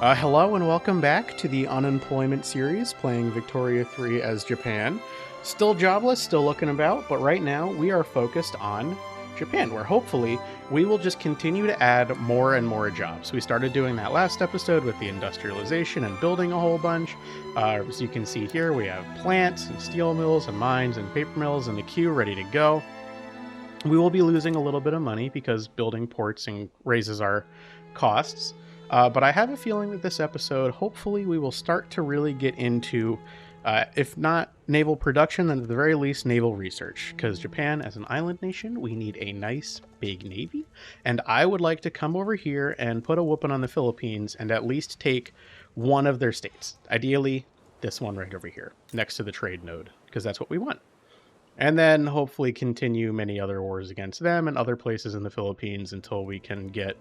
Hello and welcome back to the Unemployment series, playing Victoria 3 as Japan. Still jobless, still looking about, but right now we are focused on Japan, where hopefully we will just continue to add more and more jobs. We started doing that last episode with the industrialization and building a whole bunch. As you can see here, we have plants and steel mills and mines and paper mills in the queue ready to go. We will be losing a little bit of money because building ports raises our costs. But I have a feeling that this episode, hopefully, we will start to really get into, if not naval production, then at the very least naval research. Because Japan, as an island nation, we need a nice big navy. And I would like to come over here and put a whooping on the Philippines and at least take one of their states. Ideally, this one right over here, next to the trade node, because that's what we want. And then hopefully continue many other wars against them and other places in the Philippines until we can get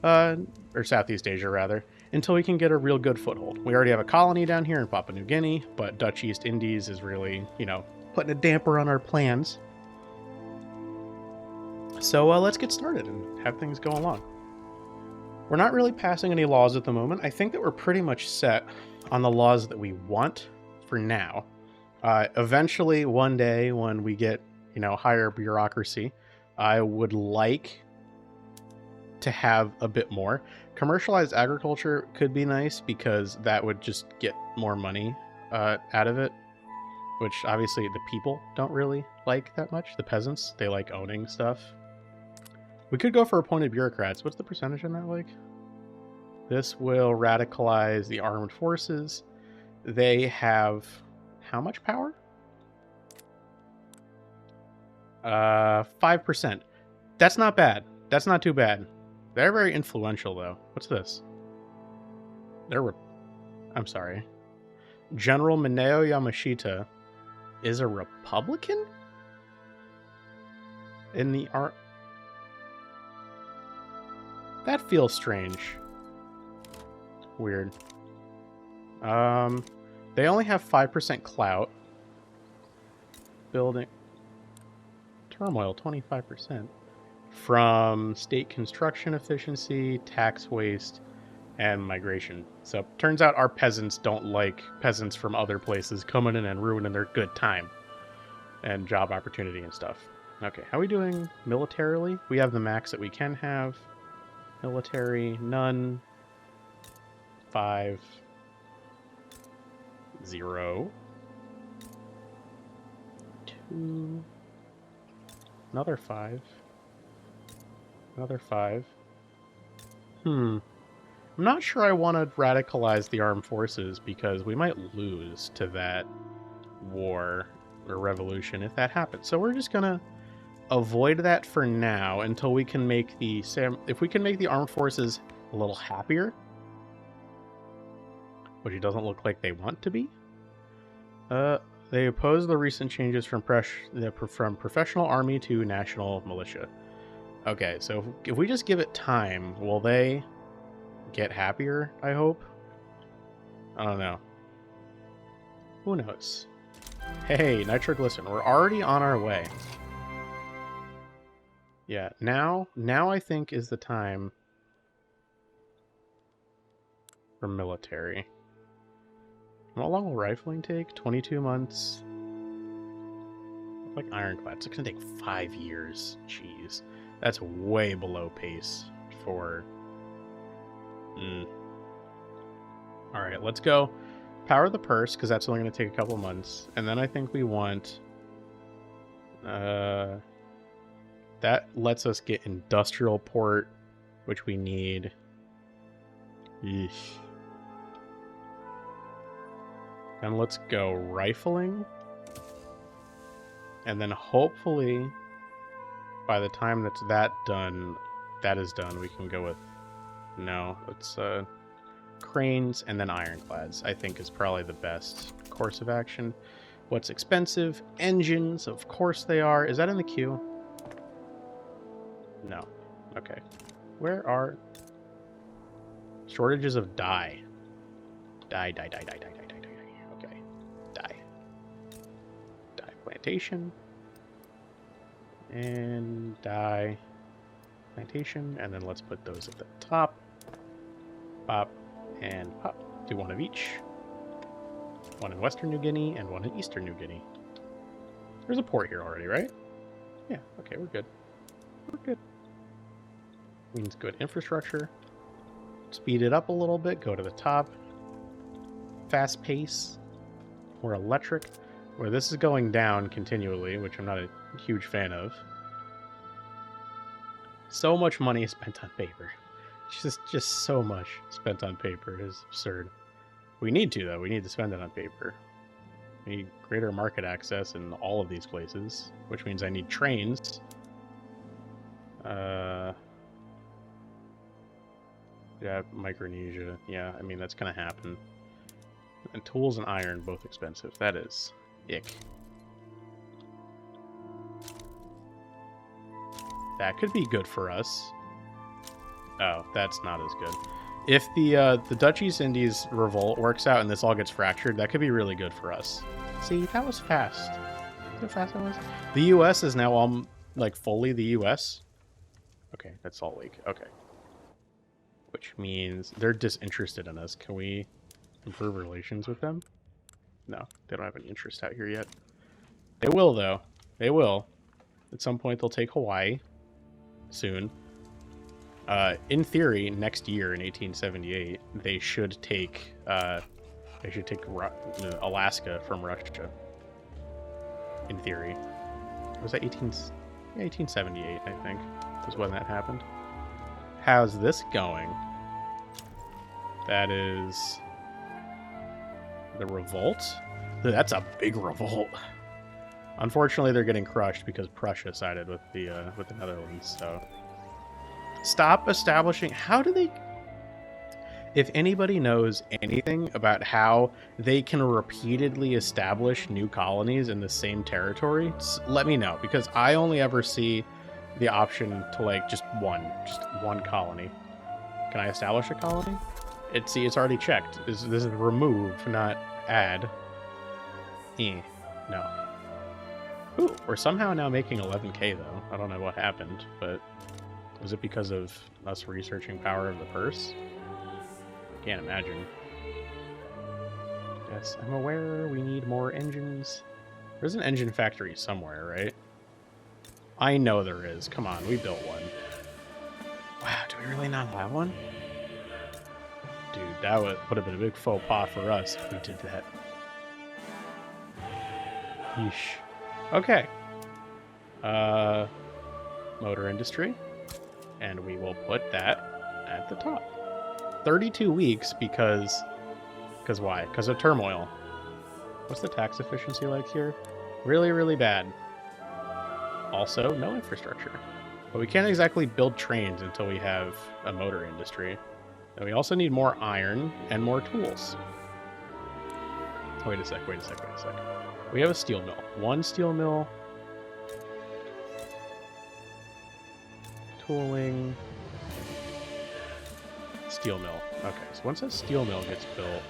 or Southeast Asia rather, until we can get a real good foothold. We already have a colony down here in Papua New Guinea, but Dutch East Indies is really, putting a damper on our plans. So let's get started and have things go along. We're not really passing any laws at the moment. I think that we're pretty much set on the laws that we want for now. Eventually, one day when we get, higher bureaucracy, I would like to have a bit more. Commercialized agriculture could be nice because that would just get more money out of it, which obviously the people don't really like that much. The peasants, they like owning stuff. We could go for appointed bureaucrats. What's the percentage on that like? This will radicalize the armed forces. They have how much power? 5%. That's not bad. That's not too bad. They're very influential, though. What's this? I'm sorry. General Mineo Yamashita is a Republican? In the art... That feels strange. Weird. They only have 5% clout. Building... Turmoil, 25%. From state construction efficiency, tax waste, and migration. So turns out our peasants don't like peasants from other places coming in and ruining their good time and job opportunity and stuff. Okay, how are we doing militarily? We have the max that we can have. Military, none. 5. 0. 2. Another 5. Another 5. I'm not sure I want to radicalize the armed forces because we might lose to that war or revolution if that happens. So we're just gonna avoid that for now until we can make if we can make the armed forces a little happier, which it doesn't look like they want to be. They oppose the recent changes from professional army to national militia. Okay, so if we just give it time, will they get happier, I hope? I don't know. Who knows? Hey, nitroglycerin, we're already on our way. Yeah, now I think is the time for military. How long will rifling take? 22 months. Like ironclad, it's gonna take 5 years. Jeez. That's way below pace for... Alright, let's go power the purse, because that's only going to take a couple months. And then I think we want... that lets us get industrial port, which we need. Eesh. And let's go rifling. And then hopefully... by the time that is done, we can go with... No, it's cranes and then ironclads, I think is probably the best course of action. What's expensive? Engines, of course they are. Is that in the queue? No. Okay. Where are... shortages of dye. Dye. Okay. Dye. Dye plantation. And dye plantation, and then let's put those at the top. Bop, And do one of each. One in Western New Guinea and one in Eastern New Guinea. There's a port here already, right? Yeah, okay, we're good. We're good. Means good infrastructure. Speed it up a little bit, go to the top. Fast pace. We're electric. Where this is going down continually, which I'm not a huge fan of. So much money is spent on paper. Just so much spent on paper is absurd. We need to, though. We need to spend it on paper. We need greater market access in all of these places, which means I need trains. Yeah, Micronesia. Yeah, I mean, that's going to happen. And tools and iron, both expensive. That is ick. That could be good for us. Oh, that's not as good. If the Dutch East Indies revolt works out and this all gets fractured, that could be really good for us. See, that was fast. See how fast that was? The U.S. is now like fully the U.S. Okay, that's Salt Lake. Okay. Which means they're disinterested in us. Can we improve relations with them? No, they don't have any interest out here yet. They will, though. They will. At some point, they'll take Hawaii. Soon. In theory, next year in 1878, they should take Alaska from Russia. In theory, was that 1878? I think was when that happened. How's this going? That is the revolt. That's a big revolt. Unfortunately, they're getting crushed because Prussia sided with the Netherlands. So, stop establishing. How do they? If anybody knows anything about how they can repeatedly establish new colonies in the same territory, let me know, because I only ever see the option to like just one colony. Can I establish a colony? It's already checked. This is remove, not add. No. Ooh, we're somehow now making 11k though. I don't know what happened, but was it because of us researching power of the purse? Can't imagine. Yes, I'm aware we need more engines. There's an engine factory somewhere, right? I know there is. Come on, we built one. Wow, do we really not have one? Dude, that would have been a big faux pas for us if we did that. Yeesh. Okay. Motor industry. And we will put that at the top. 32 weeks because why? Because of turmoil. What's the tax efficiency like here? Really, really bad. Also, no infrastructure. But we can't exactly build trains until we have a motor industry. And we also need more iron and more tools. Wait a sec. We have a steel mill. One steel mill. Tooling. Steel mill. Okay, so once that steel mill gets built,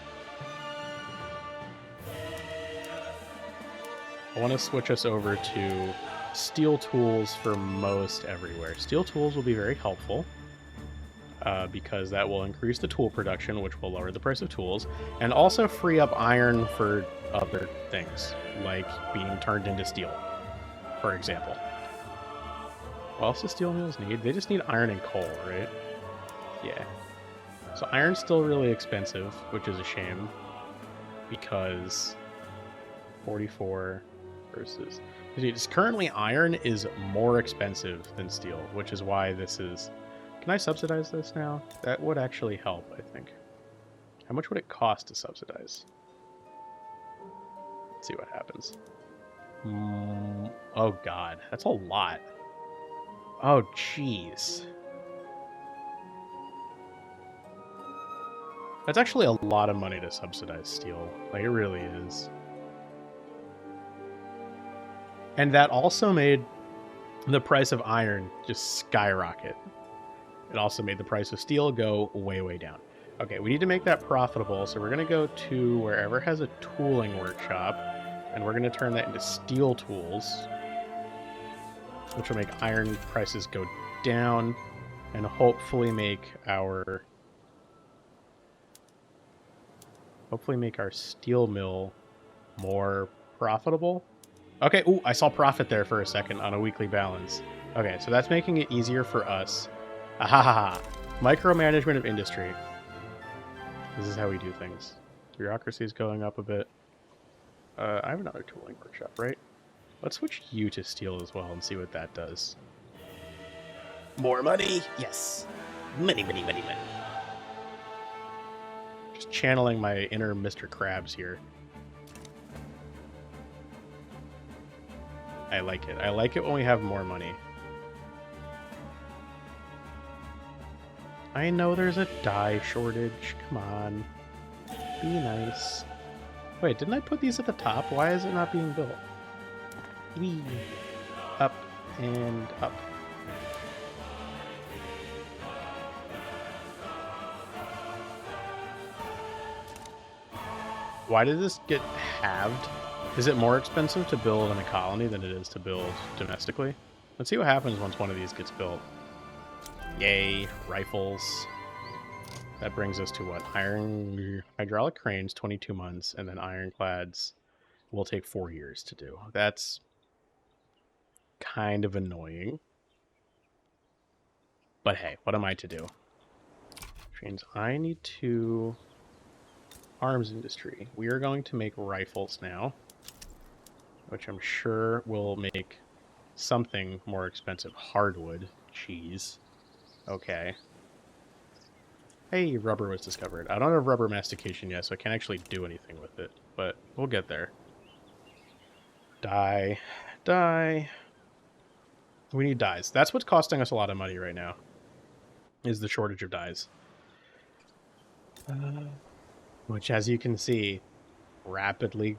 I want to switch us over to steel tools for most everywhere. Steel tools will be very helpful because that will increase the tool production, which will lower the price of tools, and also free up iron for other things, like being turned into steel, for example. What else do steel mills need? They just need iron and coal, right? Yeah. So iron's still really expensive, which is a shame, because 44 versus... Currently iron is more expensive than steel, which is why this is... Can I subsidize this now? That would actually help, I think. How much would it cost to subsidize? Let's see what happens. Oh god, that's a lot. Oh jeez. That's actually a lot of money to subsidize steel. Like, it really is. And that also made the price of iron just skyrocket. It also made the price of steel go way, way down. Okay, we need to make that profitable, so we're going to go to wherever has a tooling workshop, and we're going to turn that into steel tools, which will make iron prices go down, and hopefully make our Hopefully make our steel mill more profitable. Okay, ooh, I saw profit there for a second on a weekly balance. Okay, so that's making it easier for us. Ahaha. Micromanagement of industry. This is how we do things. Bureaucracy is going up a bit. I have another tooling workshop, right? Let's switch you to steel as well and see what that does. More money? Yes. Money, money, money, money. Just channeling my inner Mr. Krabs here. I like it. I like it when we have more money. I know there's a dye shortage. Come on. Be nice. Wait, didn't I put these at the top? Why is it not being built? Whee. Up and up. Why did this get halved? Is it more expensive to build in a colony than it is to build domestically? Let's see what happens once one of these gets built. Yay, rifles. That brings us to what? Hydraulic cranes, 22 months, and then ironclads will take 4 years to do. That's kind of annoying. But hey, what am I to do? Which means I need to... Arms industry. We are going to make rifles now, which I'm sure will make something more expensive. Hardwood. Cheese. Okay. Hey, rubber was discovered. I don't have rubber mastication yet, so I can't actually do anything with it, but we'll get there. Dye. Dye. We need dyes. That's what's costing us a lot of money right now, is the shortage of dyes. Which, as you can see, rapidly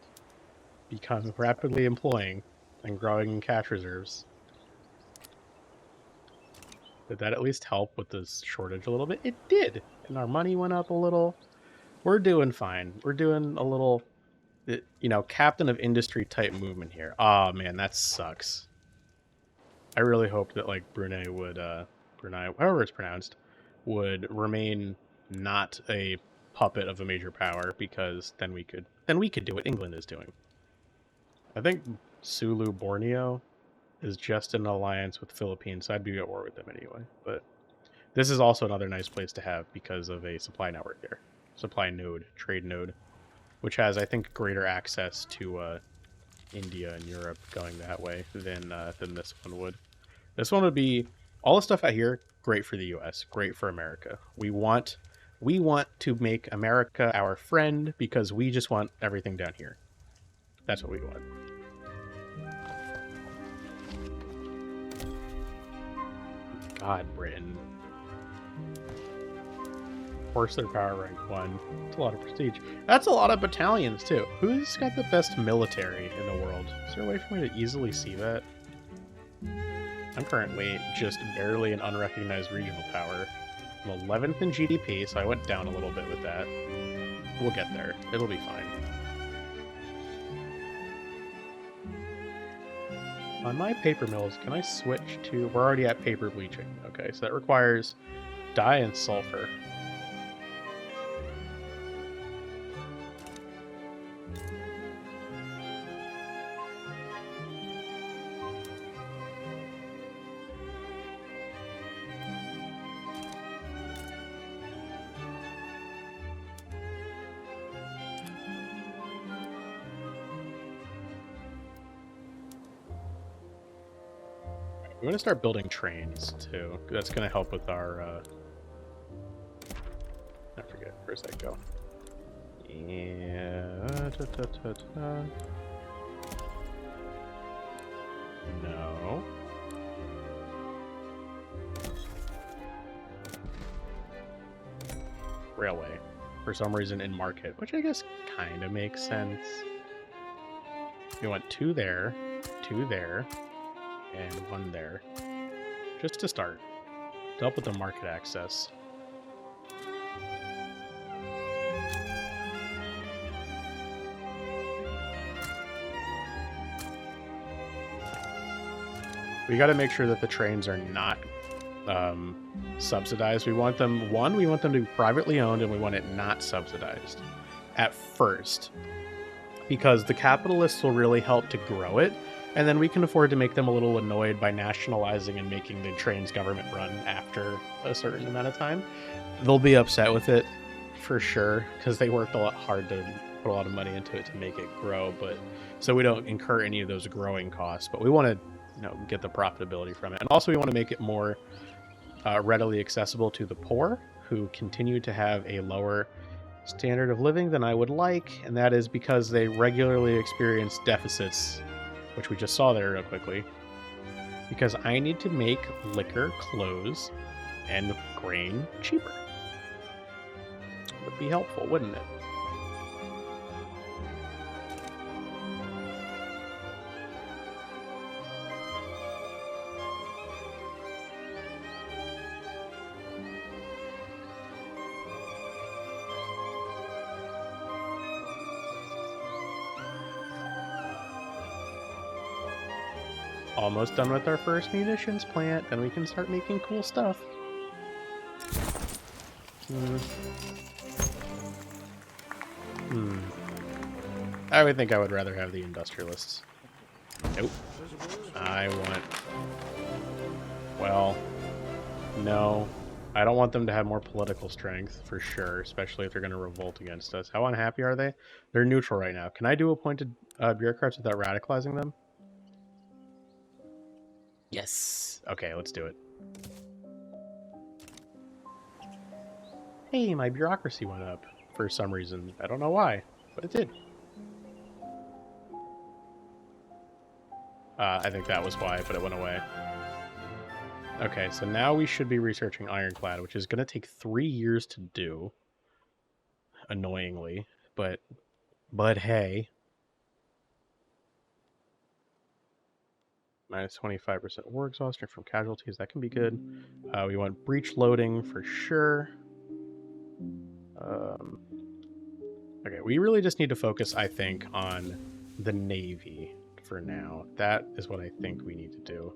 employing and growing in cash reserves. Did that at least help with this shortage a little bit? It did, and our money went up a little. We're doing fine. We're doing a little, you know, captain of industry type movement here. Oh man, that sucks. I really hoped that like Brunei would, Brunei, however it's pronounced, would remain not a puppet of a major power, because then we could do what England is doing. I think Sulu Borneo is just in alliance with Philippines, so I'd be at war with them anyway. But this is also another nice place to have because of a supply network there. Supply node, trade node, which has, I think, greater access to India and Europe going that way than this one would. This one would be, all the stuff out here, great for the US, great for America. We want to make America our friend because we just want everything down here. That's what we want. God, Britain. Force their power rank 1. That's a lot of prestige. That's a lot of battalions, too. Who's got the best military in the world? Is there a way for me to easily see that? I'm currently just barely an unrecognized regional power. I'm 11th in GDP, so I went down a little bit with that. We'll get there. It'll be fine. On my paper mills, can I switch to... We're already at paper bleaching. Okay, so that requires dye and sulfur. We're going to start building trains, too. That's going to help with our, I forget. Where's that go? Yeah. No. Railway. For some reason in market, which I guess kind of makes sense. We want 2 there, 2 there, and 1 there. Just to start. To help with the market access. We got to make sure that the trains are not subsidized. We want them, we want them to be privately owned, and we want it not subsidized. at first, because the capitalists will really help to grow it, and then we can afford to make them a little annoyed by nationalizing and making the trains government run after a certain amount of time. They'll be upset with it for sure, because they worked a lot hard to put a lot of money into it to make it grow, but so we don't incur any of those growing costs, but we want to get the profitability from it. And also we want to make it more readily accessible to the poor, who continue to have a lower standard of living than I would like, and that is because they regularly experience deficits, which we just saw there real quickly, because I need to make liquor, clothes, and grain cheaper. Would be helpful, wouldn't it? Almost done with our first munitions plant, then we can start making cool stuff. I would think I would rather have the industrialists. Nope. I want... Well, no. I don't want them to have more political strength, for sure, especially if they're going to revolt against us. How unhappy are they? They're neutral right now. Can I do appointed bureaucrats without radicalizing them? Yes. Okay, let's do it. Hey, my bureaucracy went up for some reason. I don't know why, but it did. I think that was why, but it went away. Okay, so now we should be researching Ironclad, which is going to take 3 years to do. Annoyingly, but hey. Minus 25% war exhaustion from casualties. That can be good. We want breach loading for sure. Okay, we really just need to focus, I think, on the Navy for now. That is what I think we need to do.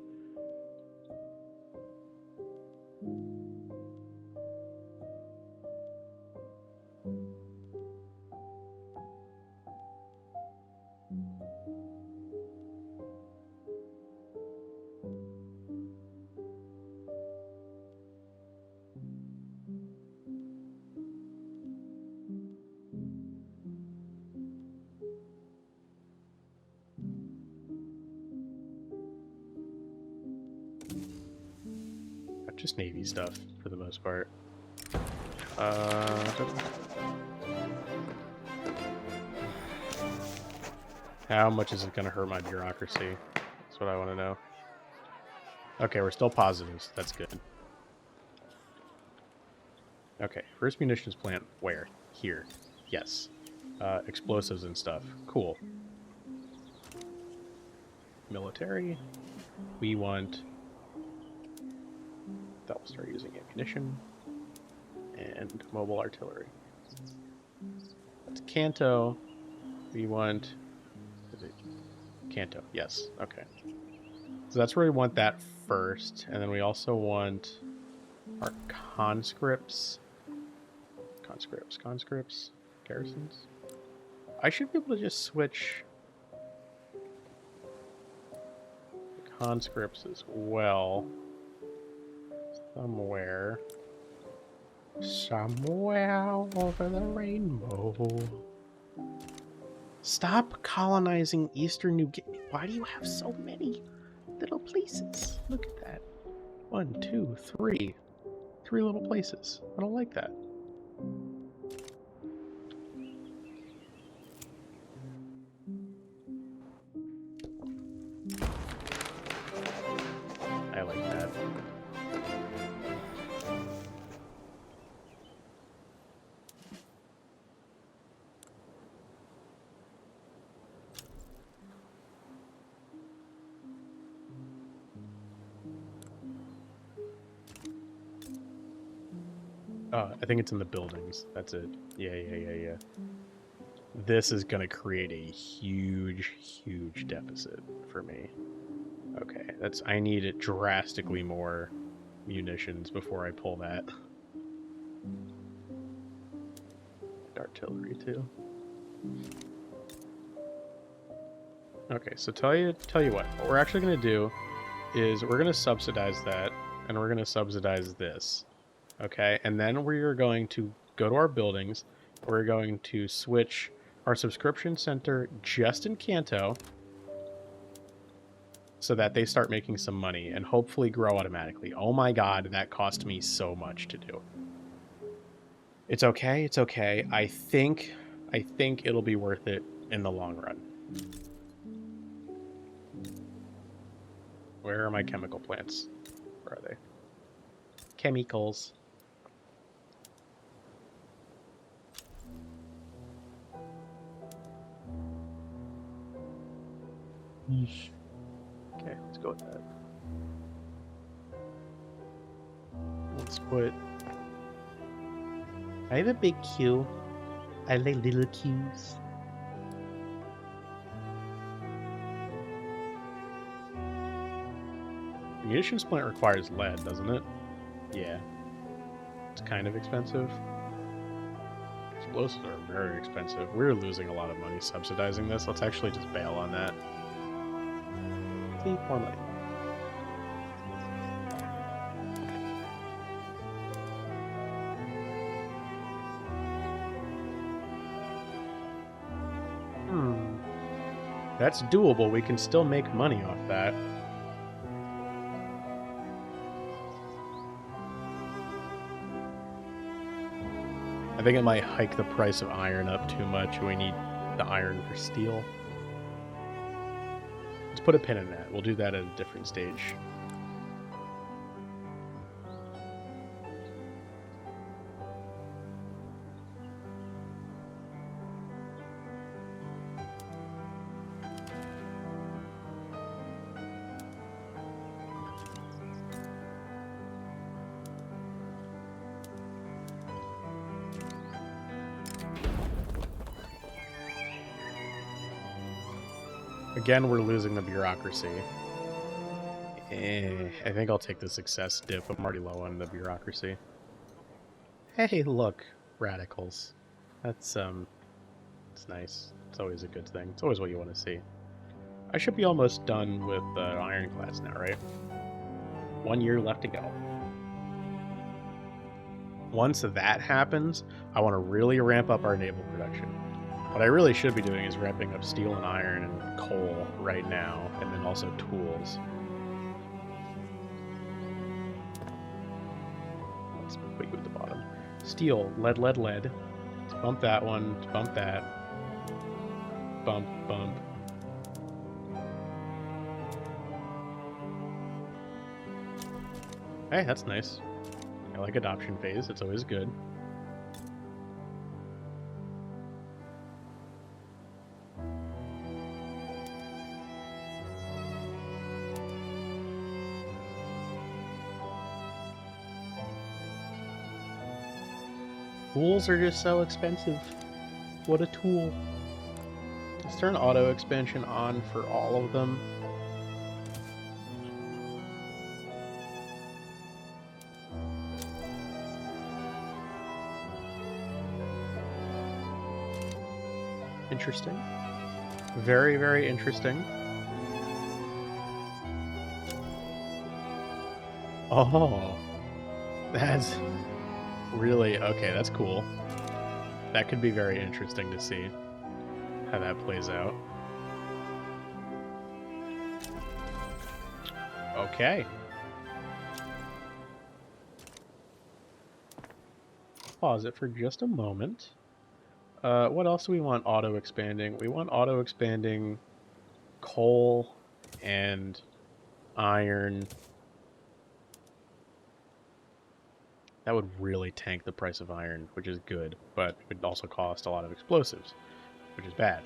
Just Navy stuff for the most part. How much is it going to hurt my bureaucracy? That's what I want to know. Okay, we're still positives. That's good. Okay, first munitions plant. Where? Here. Yes. Explosives and stuff. Cool. Military. We want... that will start using ammunition and mobile artillery. That's Canto. We want... is it Canto? Yes. Okay. So that's where we want that first, and then we also want our conscripts. Conscripts, garrisons. I should be able to just switch conscripts as well. Somewhere over the rainbow. Stop colonizing Eastern New Guinea. Why do you have so many little places? Look at that. 1, 2, 3. 3 little places. I don't like that. I like that. I think it's in the buildings. That's it. Yeah. This is going to create a huge deficit for me. Okay, I need it drastically more munitions before I pull that. Artillery too. Okay, so tell you what we're actually going to do is we're going to subsidize that, and we're going to subsidize this. Okay, and then we're going to go to our buildings. We're going to switch our subscription center just in Kanto so that they start making some money and hopefully grow automatically. Oh my god, that cost me so much to do. It's okay, it's okay. I think it'll be worth it in the long run. Where are my chemical plants? Where are they? Chemicals. Okay, let's go with that. Let's put... I have a big queue. I like little queues. The munitions plant requires lead, doesn't it? Yeah. It's kind of expensive. Explosives are very expensive. We're losing a lot of money subsidizing this. Let's actually just bail on that. See, more money. That's doable. We can still make money off that. I think it might hike the price of iron up too much. We need the iron for steel. Let's put a pin in that. We'll do that at a different stage. Again, we're losing the bureaucracy. I think I'll take the success dip. I'm already low on the bureaucracy. Hey, look, radicals. That's it's nice. It's always a good thing. It's always what you want to see. I should be almost done with ironclads now, right? 1 year left to go. Once that happens, I want to really ramp up our naval production. What I really should be doing is ramping up steel and iron and coal right now, and then also tools. Let's put you at the bottom. Steel, lead, lead, lead. Let's bump that one, let's bump that. Bump, bump. Hey, that's nice. I like adoption phase, it's always good. Tools are just so expensive. What a tool. Let's turn auto expansion on for all of them. Interesting. Very, very interesting. Oh, that's really okay. That's cool. That could be very interesting to see how that plays out. Okay. Pause it for just a moment. What else do we want auto-expanding? We want auto-expanding coal and iron. That would really tank the price of iron, which is good, but it would also cost a lot of explosives, which is bad.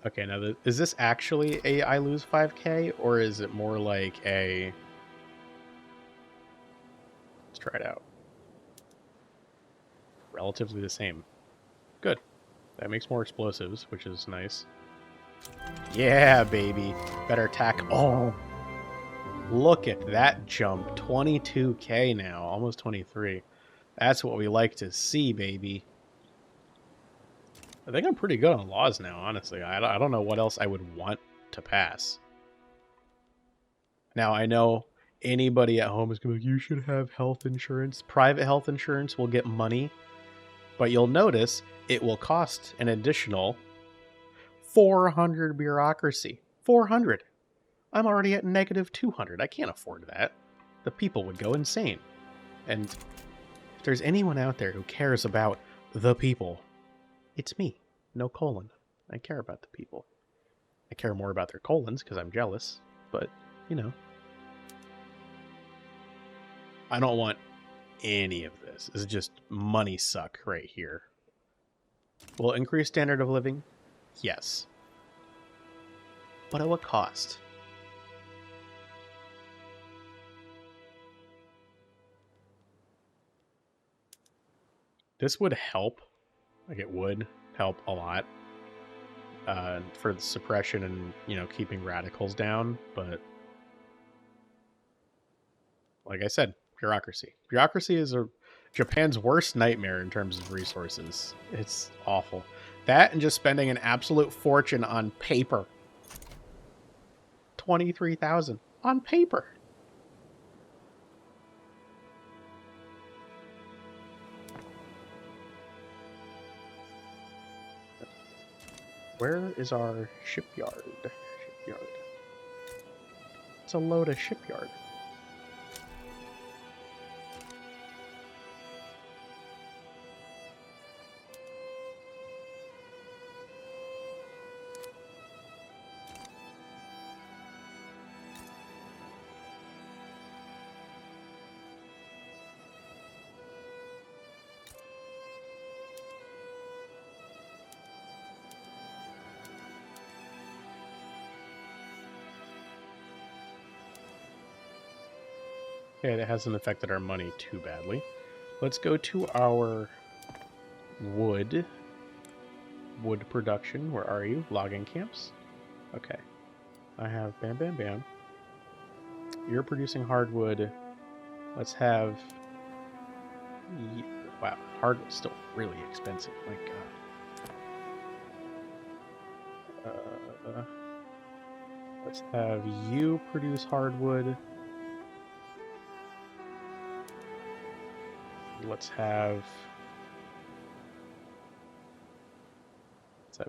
Okay, now is this actually a I lose 5k, or is it more like a... Let's try it out. Relatively the same. Good. That makes more explosives, which is nice. Yeah, baby. Better attack. Oh! Look at that jump. 22k now, almost 23. That's what we like to see, baby. I think I'm pretty good on laws now, honestly. I don't know what else I would want to pass. Now, I know anybody at home is going to be like, you should have health insurance. Private health insurance will get money, but you'll notice it will cost an additional 400 bureaucracy. 400. I'm already at negative 200. I can't afford that. The people would go insane. And if there's anyone out there who cares about the people, it's me. No colon. I care about the people. I care more about their colons because I'm jealous, but, you know. I don't want any of this. This is just money suck right here. Will it increase standard of living? Yes. But at what cost? This would help. Like, it would help a lot for the suppression and, you know, keeping radicals down. But like I said, bureaucracy. Bureaucracy is Japan's worst nightmare in terms of resources. It's awful. That and just spending an absolute fortune on paper. 23,000 on paper. Where is our shipyard? Shipyard. It's a load of shipyard. Okay, that hasn't affected our money too badly. Let's go to our wood production. Where are you? Logging camps. Okay. I have bam, bam, bam. You're producing hardwood. Let's have... Wow, hardwood's still really expensive. My God. Let's have you produce hardwood. Let's have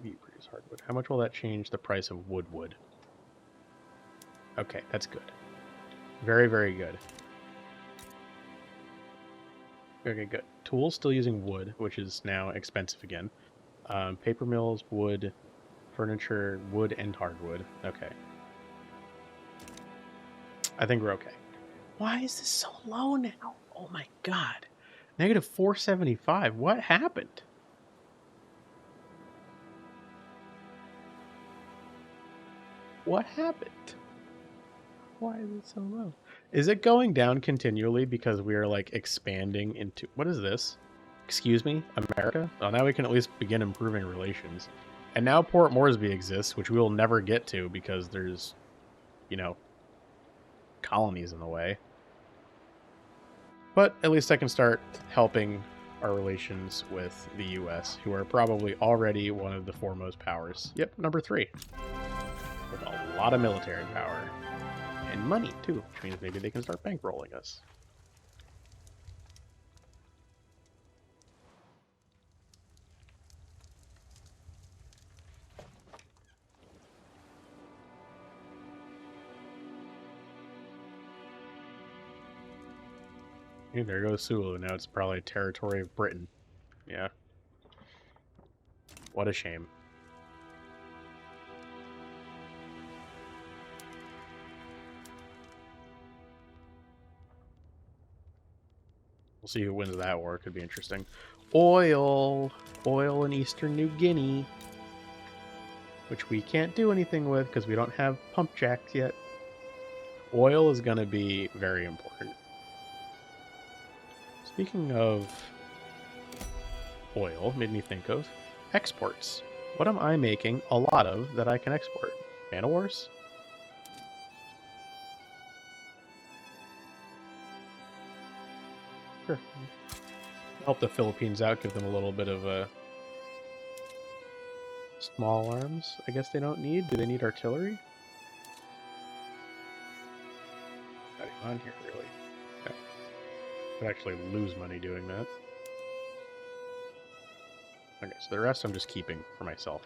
you produce hardwood. How much will that change the price of wood? Okay, that's good. Very, very good. Okay, good. Tools still using wood, which is now expensive again. Paper mills, wood, furniture, wood, and hardwood. Okay. I think we're okay. Why is this so low now? Oh my God. Negative 475. What happened? What happened? Why is it so low? Is it going down continually because we are like expanding into... What is this? Excuse me? America? Well, now we can at least begin improving relations. And now Port Moresby exists, which we will never get to because there's, you know, colonies in the way. But at least I can start helping our relations with the US, who are probably already one of the foremost powers. Yep, number 3. With a lot of military power. And money, too, which means maybe they can start bankrolling us. Hey, there goes Sulu. Now it's probably territory of Britain. Yeah. What a shame. We'll see who wins that war. Could be interesting. Oil! Oil in Eastern New Guinea. Which we can't do anything with because we don't have pump jacks yet. Oil is going to be very important. Speaking of oil, made me think of exports. What am I making a lot of that I can export? Man-o-wars? Sure. Help the Philippines out, give them a little bit of a small arms. I guess they don't need. Do they need artillery? Not even on here, really. Okay. Could actually lose money doing that. Okay, so the rest I'm just keeping for myself.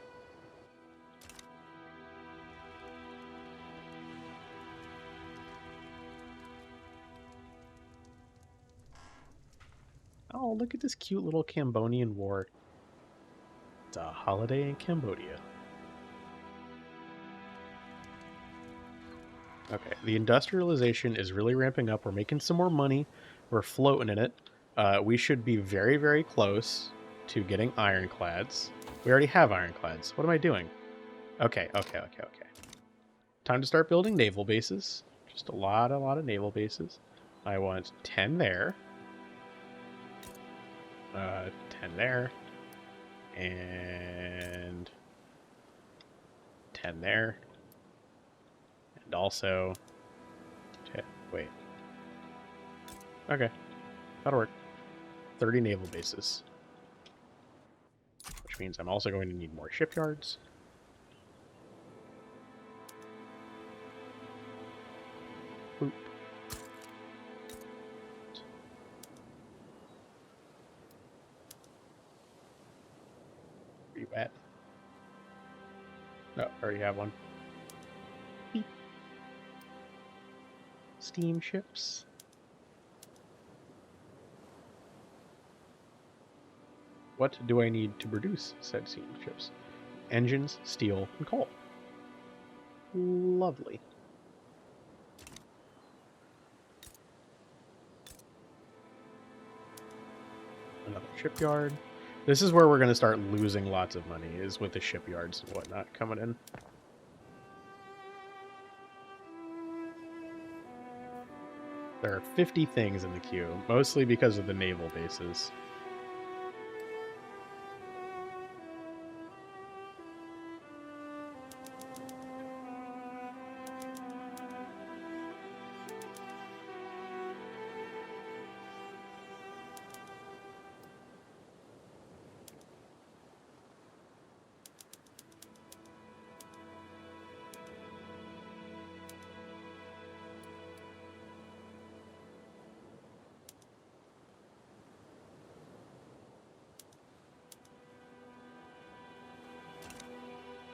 Oh, look at this cute little Cambodian war. It's a holiday in Cambodia. Okay, the industrialization is really ramping up. We're making some more money. We're floating in it. We should be very, very close to getting ironclads. We already have ironclads. What am I doing? Okay. Time to start building naval bases. Just a lot of naval bases. I want 10 there. 10 there. And 10 there. And also... wait. Okay. That'll work. 30 naval bases. Which means I'm also going to need more shipyards. Boop. Where you at? No, I already have one. Beep. Steamships. What do I need to produce said steamships? Engines, steel, and coal. Lovely. Another shipyard. This is where we're going to start losing lots of money, is with the shipyards and whatnot coming in. There are 50 things in the queue, mostly because of the naval bases.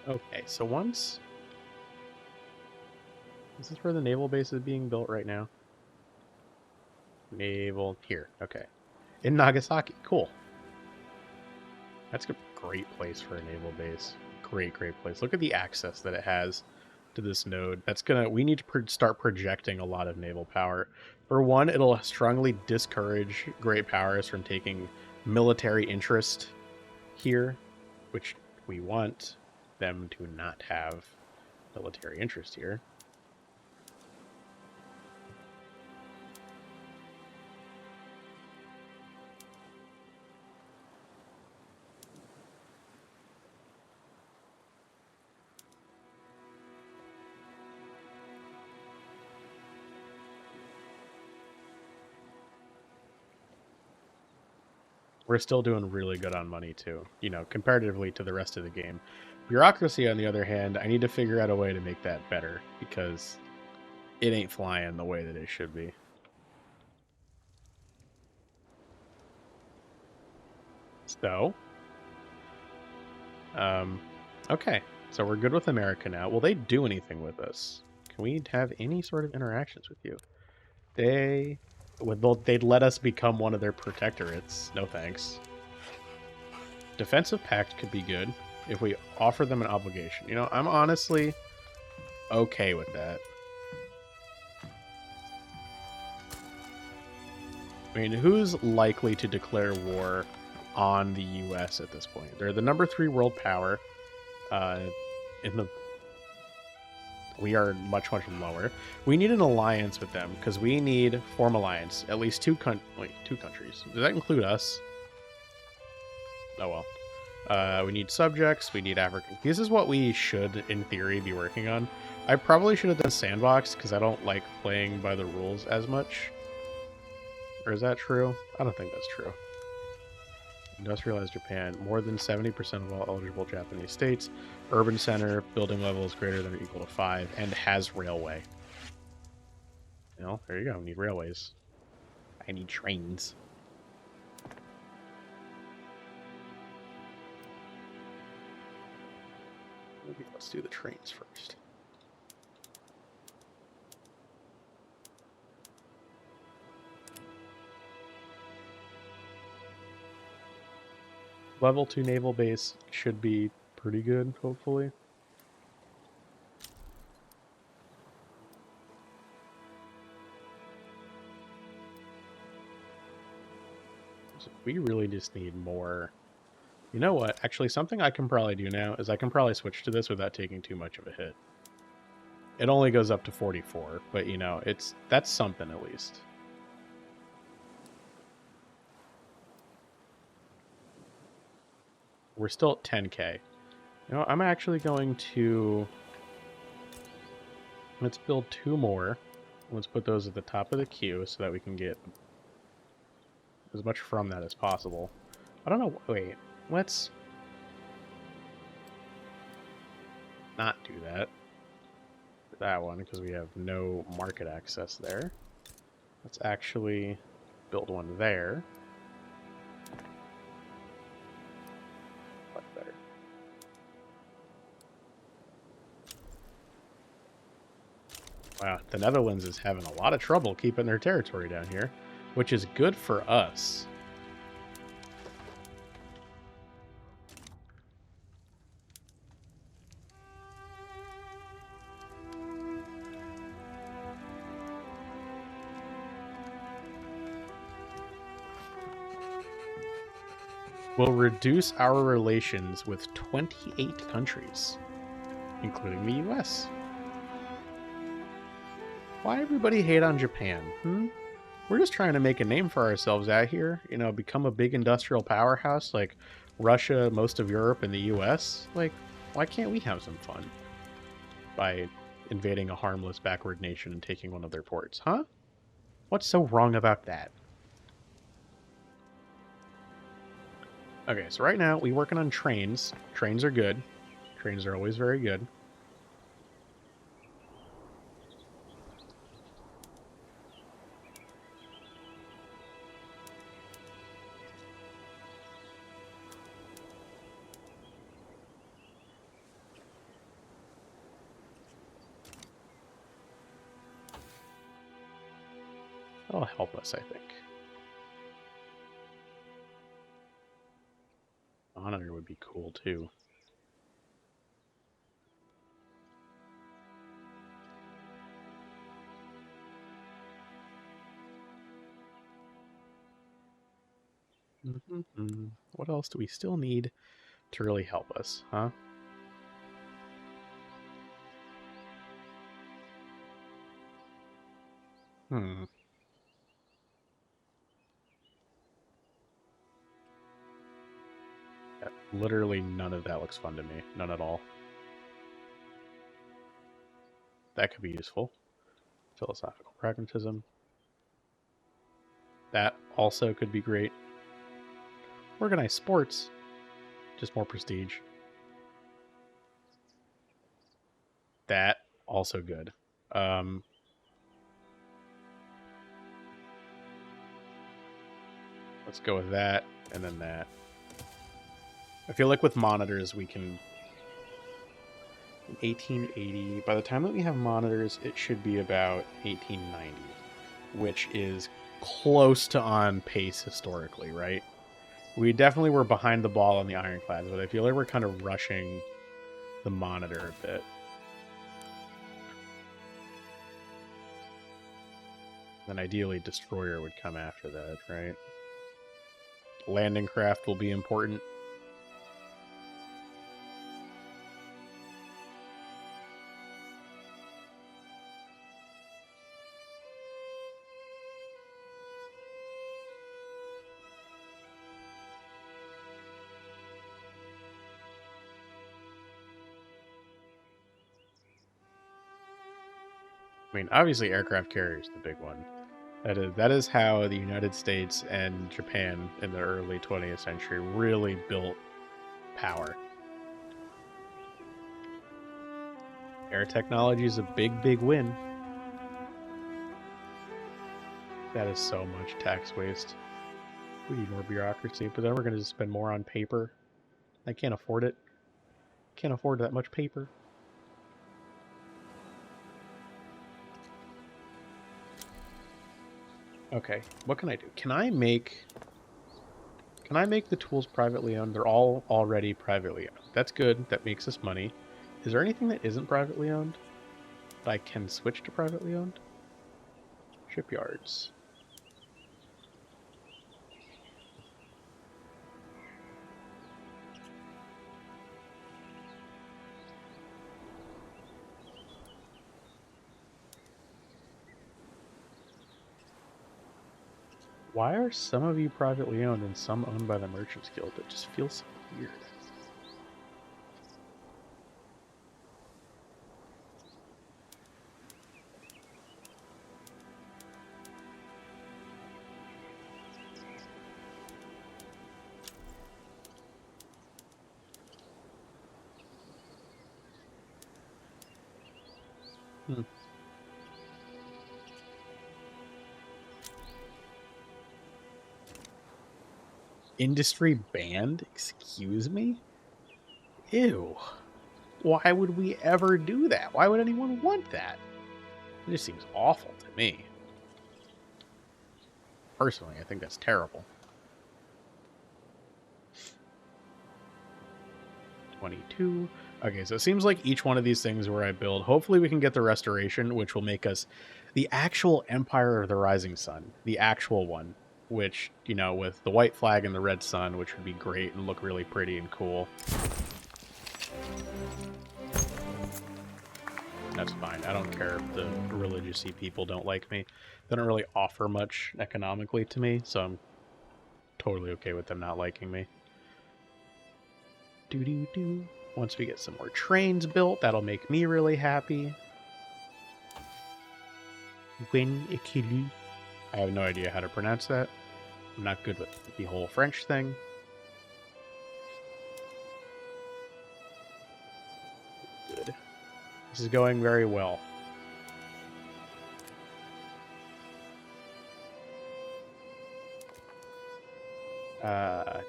Okay, so once... Is this where the naval base is being built right now? Naval... Here, okay. In Nagasaki, cool. That's a great place for a naval base. Great place. Look at the access that it has to this node. That's gonna... We need to start projecting a lot of naval power. For one, it'll strongly discourage great powers from taking military interest here, which we want them to not have military interest here. We're still doing really good on money too, you know, comparatively to the rest of the game. Bureaucracy, on the other hand, I need to figure out a way to make that better, because it ain't flying the way that it should be. So, okay, so we're good with America now. Will they do anything with us? Can we have any sort of interactions with you? They'd let us become one of their protectorates. No thanks. Defensive pact could be good if we offer them an obligation. You know, I'm honestly okay with that. I mean, who's likely to declare war on the U.S. at this point? They're the number 3 world power. We are much lower. We need an alliance with them, because we need form alliance. At least two countries. Does that include us? Oh well. We need subjects. We need African. This is what we should, in theory, be working on. I probably should have done sandbox, because I don't like playing by the rules as much. Or is that true? I don't think that's true. Industrialized Japan, more than 70% of all eligible Japanese states. Urban center, building level is greater than or equal to 5, and has railway. Well, there you go. We need railways. I need trains. Maybe let's do the trains first. Level 2 naval base should be pretty good, hopefully. So we really just need more. You know what? Actually, something I can probably do now is I can probably switch to this without taking too much of a hit. It only goes up to 44, but you know, that's something at least. We're still at 10k. You know, I'm actually going to... Let's build 2 more. Let's put those at the top of the queue so that we can get as much from that as possible. I don't know. Wait, let's not do that. That one, because we have no market access there. Let's actually build one there. Much better. Wow, the Netherlands is having a lot of trouble keeping their territory down here, which is good for us. Will reduce our relations with 28 countries, including the US. Why everybody hate on Japan? We're just trying to make a name for ourselves out here, you know, become a big industrial powerhouse like Russia, most of Europe, and the US. Like, why can't we have some fun by invading a harmless backward nation and taking one of their ports, huh? What's so wrong about that? Okay, so right now, we're working on trains. Trains are good. Trains are always very good. That'll help us, I think. Monitor would be cool, too. What else do we still need to really help us, huh? Yeah, literally none of that looks fun to me. None at all. That could be useful. Philosophical pragmatism. That also could be great. Organized sports. Just more prestige. That also good. Let's go with that, and then that. I feel like with monitors, we can... In 1880, by the time that we have monitors, it should be about 1890, which is close to on pace historically, right? We definitely were behind the ball on the ironclads, but I feel like we're kind of rushing the monitor a bit. Then ideally, destroyer would come after that, right? Landing craft will be important. I mean, obviously, aircraft carrier is the big one. That is how the United States and Japan in the early 20th century really built power. Air technology is a big, big win. That is so much tax waste. We need more bureaucracy, but then we're going to spend more on paper. I can't afford it. Can't afford that much paper. Okay, what can I do? Can I make the tools privately owned? They're all already privately owned. That's good. That makes us money. Is there anything that isn't privately owned that I can switch to privately owned? Shipyards. Why are some of you privately owned and some owned by the Merchants Guild? It just feels so weird. Hmm. Industry banned? Excuse me? Ew. Why would we ever do that? Why would anyone want that? It just seems awful to me. Personally, I think that's terrible. 22. Okay, so it seems like each one of these things where I build, hopefully we can get the restoration, which will make us the actual Empire of the Rising Sun. The actual one. Which, you know, with the white flag and the red sun, which would be great and look really pretty and cool. That's fine. I don't care if the religious-y people don't like me. They don't really offer much economically to me, so I'm totally okay with them not liking me. Doo-doo-doo. Once we get some more trains built, that'll make me really happy. Win Ikilu. I have no idea how to pronounce that. I'm not good with the whole French thing. Good. This is going very well.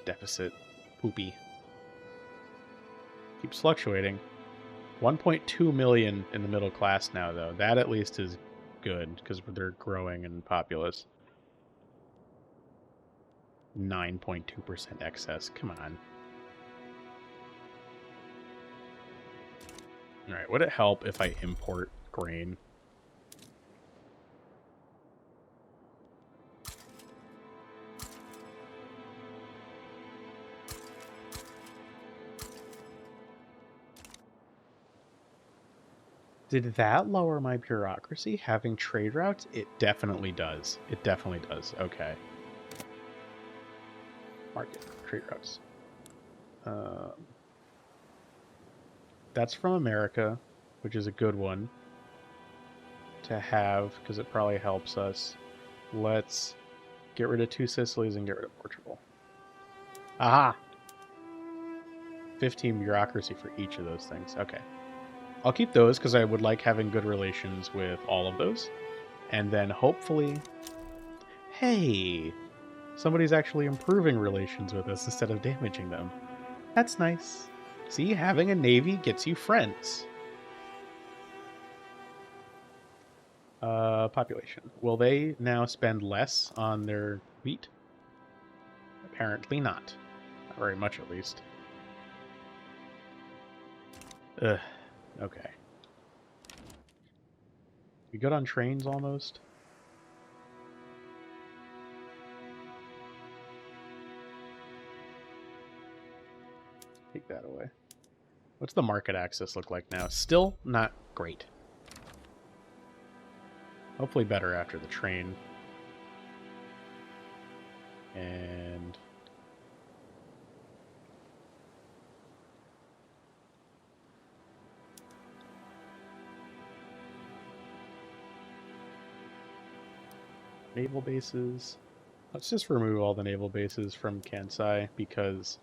Deficit. Poopy. Keeps fluctuating. 1.2 million in the middle class now, though. That at least is good, because they're growing in populace. 9.2% excess. Come on. Alright, would it help if I import grain? Did that lower my bureaucracy, having trade routes? It definitely does. It definitely does. Okay. Market. Trade routes. That's from America, which is a good one to have, because it probably helps us. Let's get rid of 2 Sicilies and get rid of Portugal. Aha! 15 bureaucracy for each of those things. Okay. I'll keep those because I would like having good relations with all of those. And then hopefully... Hey! Somebody's actually improving relations with us instead of damaging them. That's nice. See, having a navy gets you friends. Population. Will they now spend less on their wheat? Apparently not. Not very much, at least. Ugh. Okay. We good on trains almost? Take that away. What's the market access look like now? Still not great. Hopefully better after the train. And... naval bases. Let's just remove all the naval bases from Kansai because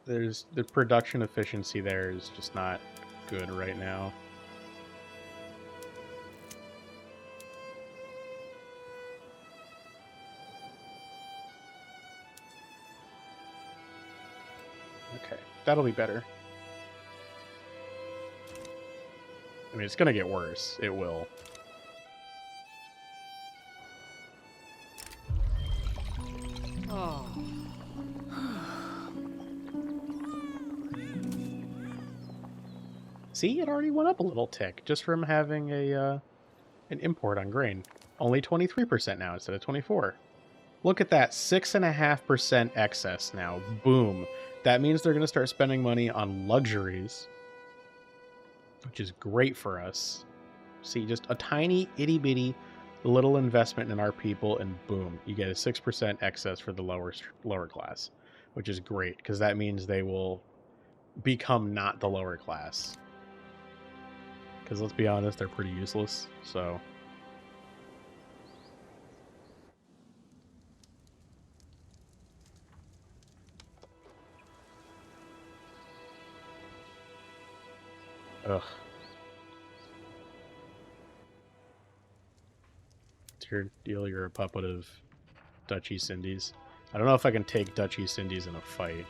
there's the production efficiency there is just not good right now. Okay, that'll be better. I mean, it's gonna get worse. It will. Oh. See, it already went up a little tick just from having an import on grain. Only 23% now instead of 24. Look at that, 6.5% excess now. Boom. That means they're going to start spending money on luxuries, which is great for us. See, just a tiny itty bitty little investment in our people, and boom, you get a 6% excess for the lower class, which is great because that means they will become not the lower class. Because let's be honest, they're pretty useless. So ugh. It's your deal, you're a puppet of Dutch East Indies. I don't know if I can take Dutch East Indies in a fight.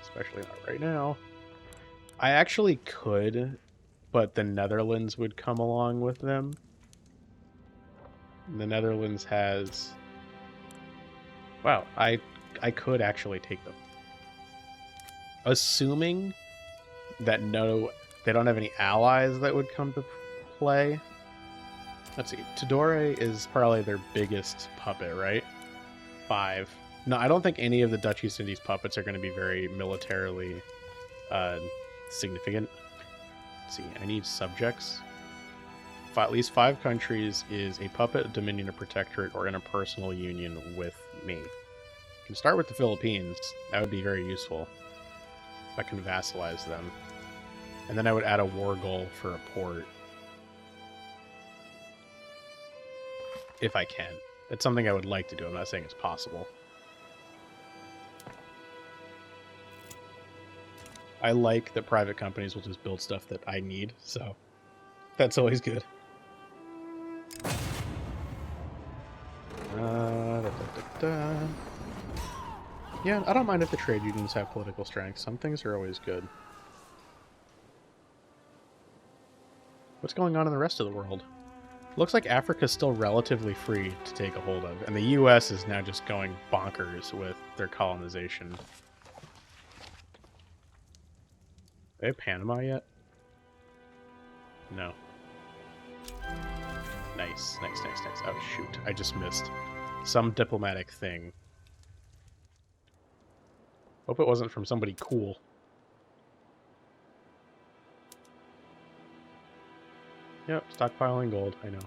Especially not right now. I actually could, but the Netherlands would come along with them. The Netherlands has... Wow, I could actually take them. Assuming that they don't have any allies that would come to play. Let's see, Tidore is probably their biggest puppet, right? 5. No, I don't think any of the Dutch East Indies puppets are going to be very militarily significant. Let's see, I need subjects. At least 5 countries is a puppet, a dominion, a protectorate, or in a personal union with me. I can start with the Philippines. That would be very useful. If I can vassalize them. And then I would add a war goal for a port. If I can. It's something I would like to do. I'm not saying it's possible. I like that private companies will just build stuff that I need, so that's always good. Yeah, I don't mind if the trade unions have political strength. Some things are always good. What's going on in the rest of the world? Looks like Africa's still relatively free to take a hold of, and the US is now just going bonkers with their colonization. They have Panama yet? No. Nice, nice, nice, nice. Oh, shoot. I just missed some diplomatic thing. Hope it wasn't from somebody cool. Yep, stockpiling gold, I know.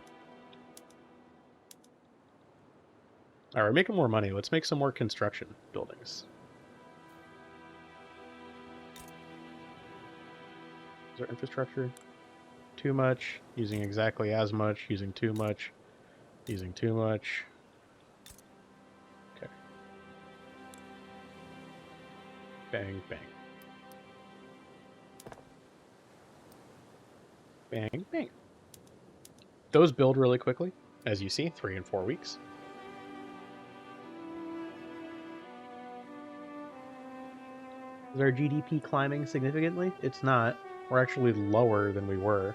Alright, we're making more money. Let's make some more construction buildings. Is our infrastructure too much? Using exactly as much, using too much, using too much. Okay. Bang, bang. Bang, bang. Those build really quickly, as you see, 3 and 4 weeks. Is our GDP climbing significantly? It's not. We're actually lower than we were.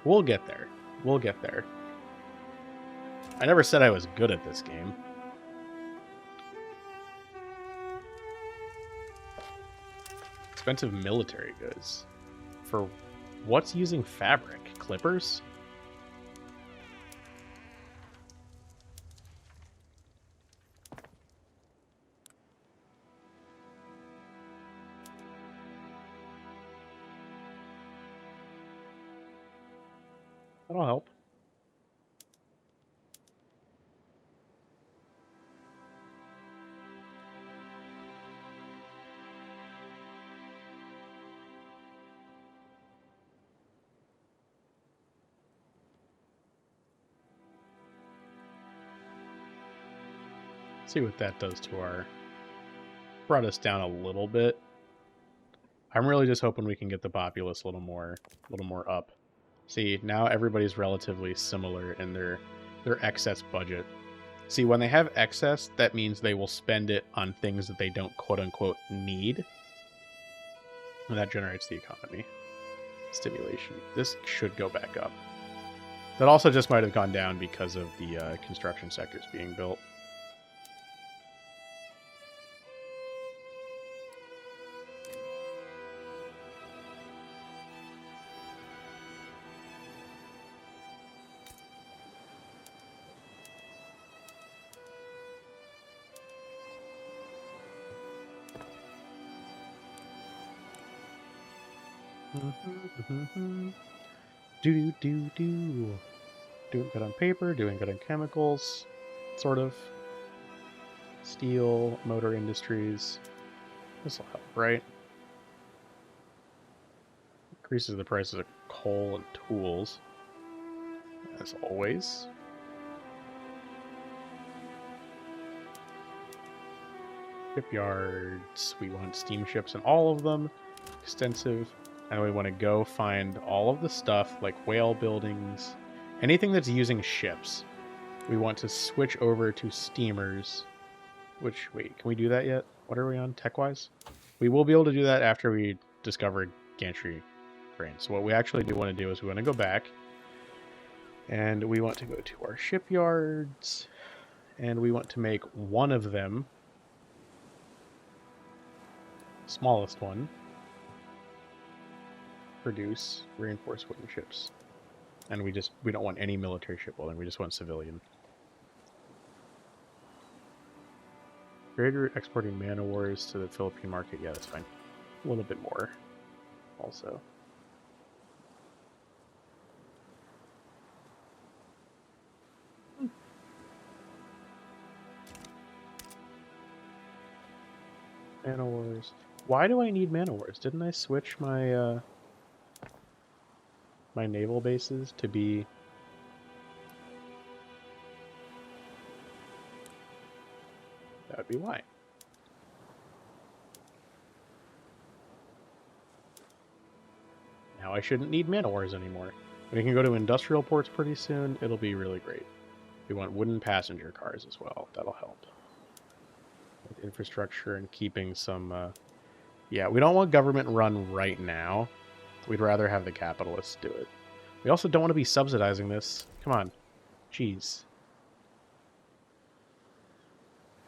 We'll get there. We'll get there. I never said I was good at this game. Expensive military goods. For what's using fabric? Clippers? That'll help. See what that does to our... Brought us down a little bit. I'm really just hoping we can get the populace a little more up. See, now everybody's relatively similar in their excess budget. See, when they have excess, that means they will spend it on things that they don't quote-unquote need. And that generates the economy. Stimulation. This should go back up. That also just might have gone down because of the construction sectors being built. Doing good on paper, doing good on chemicals, sort of. Steel, motor industries. This will help, right? Increases the prices of coal and tools, as always. Shipyards, we want steamships in all of them. Extensive. And we want to go find all of the stuff like whale buildings, anything that's using ships. We want to switch over to steamers, which, wait, can we do that yet? What are we on tech-wise? We will be able to do that after we discover gantry cranes. So what we actually do want to do is we want to go back and we want to go to our shipyards and we want to make one of them, smallest one, produce reinforced wooden ships. And we don't want any military shipbuilding, we just want civilian. Greater exporting man o' wars to the Philippine market, yeah, that's fine. A little bit more also. Man o' wars. Why do I need man o' wars? Didn't I switch my my naval bases to be... That would be why. Now I shouldn't need man o' wars anymore. We can go to industrial ports pretty soon. It'll be really great. We want wooden passenger cars as well. That'll help. With infrastructure and keeping some... Yeah, we don't want government run right now. We'd rather have the capitalists do it. We also don't want to be subsidizing this. Come on. Jeez.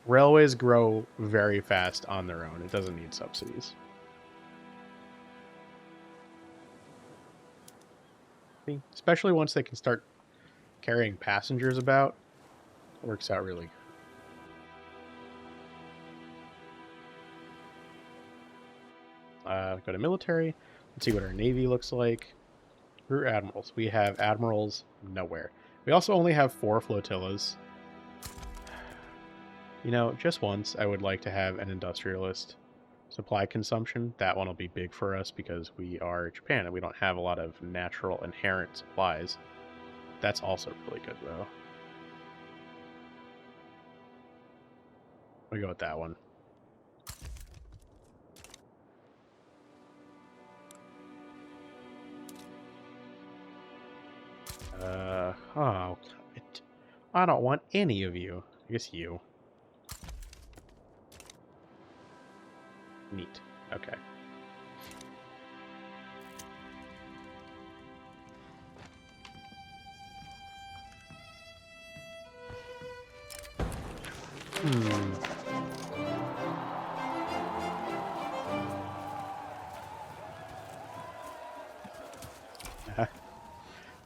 Railways grow very fast on their own. It doesn't need subsidies. Especially once they can start carrying passengers about. It works out really good. Go to military. Let's see what our navy looks like. Rear admirals. We have admirals nowhere. We also only have 4 flotillas. You know, just once I would like to have an industrialist. Supply consumption, that one will be big for us because we are Japan and we don't have a lot of natural inherent supplies. That's also really good though. We go with that one. Oh, I don't want any of you. I guess you. Neat. Okay.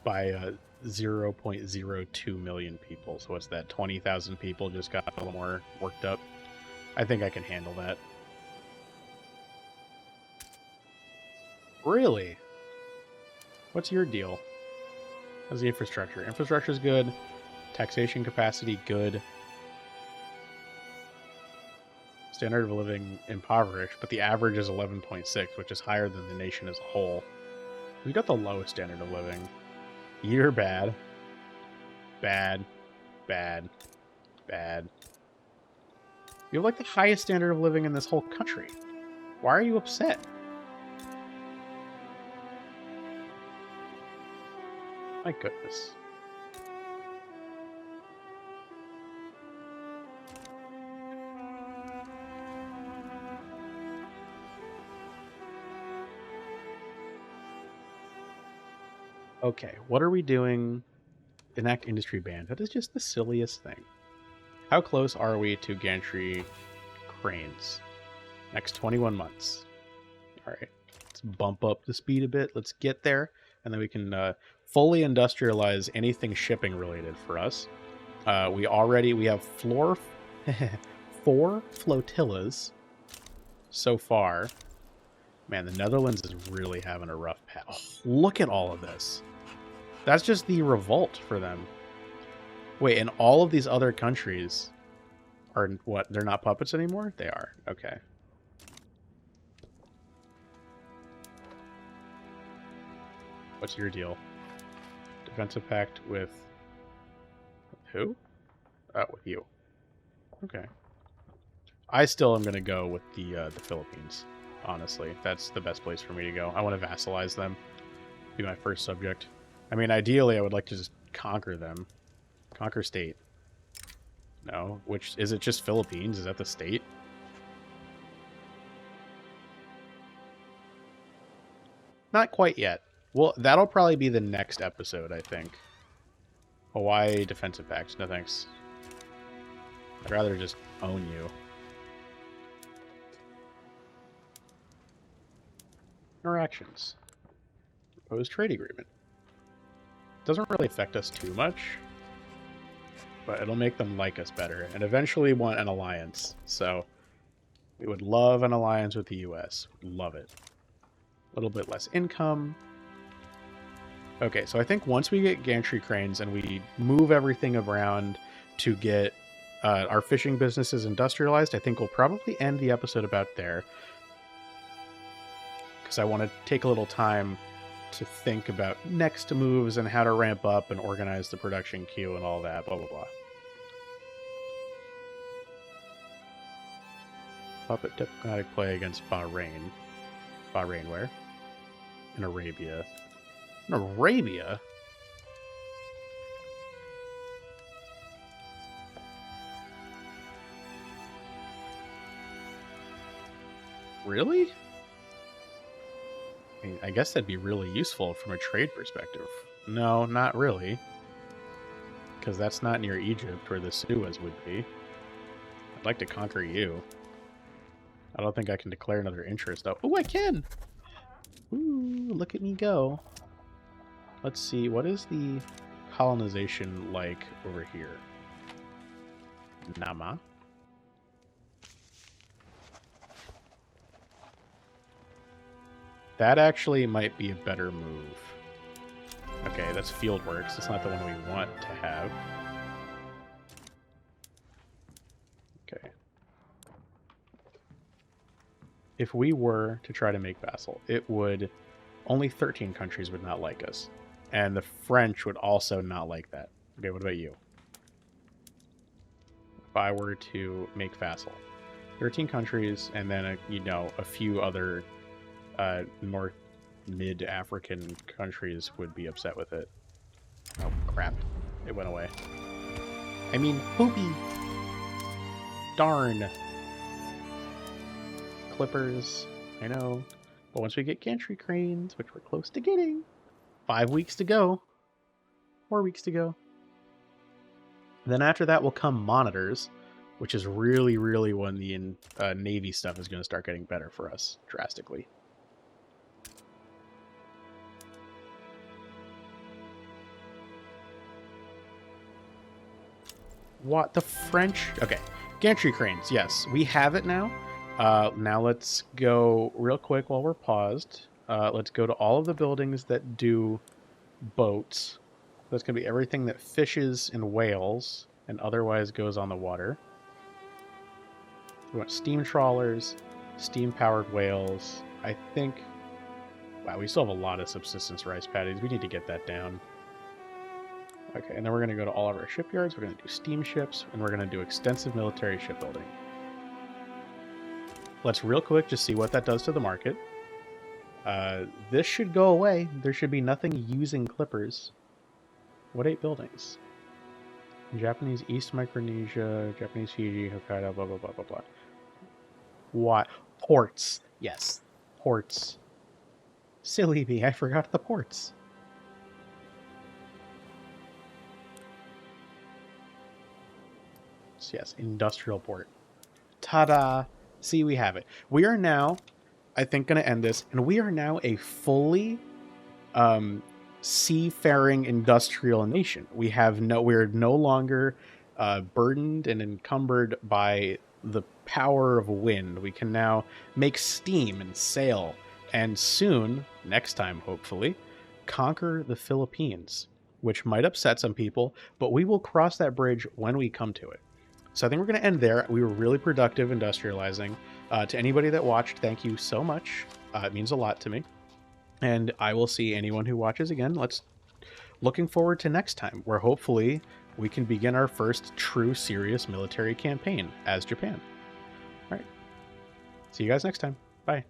By 0.02 million people. So what's that? 20,000 people just got a little more worked up. I think I can handle that. Really? What's your deal? How's the infrastructure? Infrastructure's good. Taxation capacity, good. Standard of living impoverished, but the average is 11.6, which is higher than the nation as a whole. We got the lowest standard of living. You're bad. Bad. Bad. Bad. You have like the highest standard of living in this whole country. Why are you upset? My goodness. Okay, what are we doing? Enact industry ban. That is just the silliest thing. How close are we to gantry cranes? Next 21 months. All right, let's bump up the speed a bit. Let's get there, and then we can fully industrialize anything shipping related for us. We have 4 flotillas so far. Man, the Netherlands is really having a rough patch. Oh, look at all of this. That's just the revolt for them. Wait, and all of these other countries are what? They're not puppets anymore? They are. Okay. What's your deal? Defensive pact with who? With you. Okay. I still am going to go with the Philippines. Honestly, that's the best place for me to go. I want to vassalize them. Be my first subject. I mean, ideally, I would like to just conquer them. Conquer state. No, which is it? Just Philippines? Is that the state? Not quite yet. Well, that'll probably be the next episode, I think. Hawaii defensive pact. No thanks. I'd rather just own you. Interactions. Proposed trade agreement. Doesn't really affect us too much, but it'll make them like us better and eventually want an alliance. So we would love an alliance with the US. Love it. A little bit less income. Okay, so I think once we get gantry cranes and we move everything around to get our fishing businesses industrialized, I think we'll probably end the episode about there. Because I want to take a little time to think about next moves and how to ramp up and organize the production queue and all that, blah, blah, blah. Puppet diplomatic play against Bahrain. Bahrain where? In Arabia. In Arabia? Really? I mean, I guess that'd be really useful from a trade perspective. No, not really. Because that's not near Egypt, where the Suez would be. I'd like to conquer you. I don't think I can declare another interest, though. Oh, I can! Ooh, look at me go. Let's see, what is the colonization like over here? Nama. That actually might be a better move. Okay, that's Fieldworks. It's not the one we want to have. Okay. If we were to try to make vassal, it would... Only 13 countries would not like us. And the French would also not like that. Okay, what about you? If I were to make vassal. 13 countries, and then, a few other... North mid-African countries would be upset with it. Oh, crap. It went away. I mean, poopy! Darn! Clippers. I know. But once we get gantry cranes, which we're close to getting, 5 weeks to go. 4 weeks to go. Then after that will come monitors, which is really, really when the Navy stuff is going to start getting better for us, drastically. What? The French? Okay. Gantry cranes. Yes, we have it now. Now let's go real quick while we're paused. Let's go to all of the buildings that do boats. That's going to be everything that fishes in whales and otherwise goes on the water. We want steam trawlers, steam-powered whales. I think... Wow, we still have a lot of subsistence rice paddies. We need to get that down. Okay, and then we're going to go to all of our shipyards. We're going to do steamships, and we're going to do extensive military shipbuilding. Let's real quick just see what that does to the market. This should go away. There should be nothing using clippers. What 8 buildings? Japanese East Micronesia, Japanese Fiji, Hokkaido, blah, blah, blah, blah, blah. What? Ports. Yes. Ports. Silly me, I forgot the ports. So yes, industrial port. Ta-da! See, we have it. We are now, I think, going to end this, and we are now a fully seafaring industrial nation. We're no longer burdened and encumbered by the power of wind. We can now make steam and sail, and soon, next time hopefully, conquer the Philippines, which might upset some people, but we will cross that bridge when we come to it. So I think we're going to end there. We were really productive industrializing. To anybody that watched, thank you so much. It means a lot to me. And I will see anyone who watches again. Looking forward to next time, where hopefully we can begin our first true serious military campaign as Japan. All right. See you guys next time. Bye.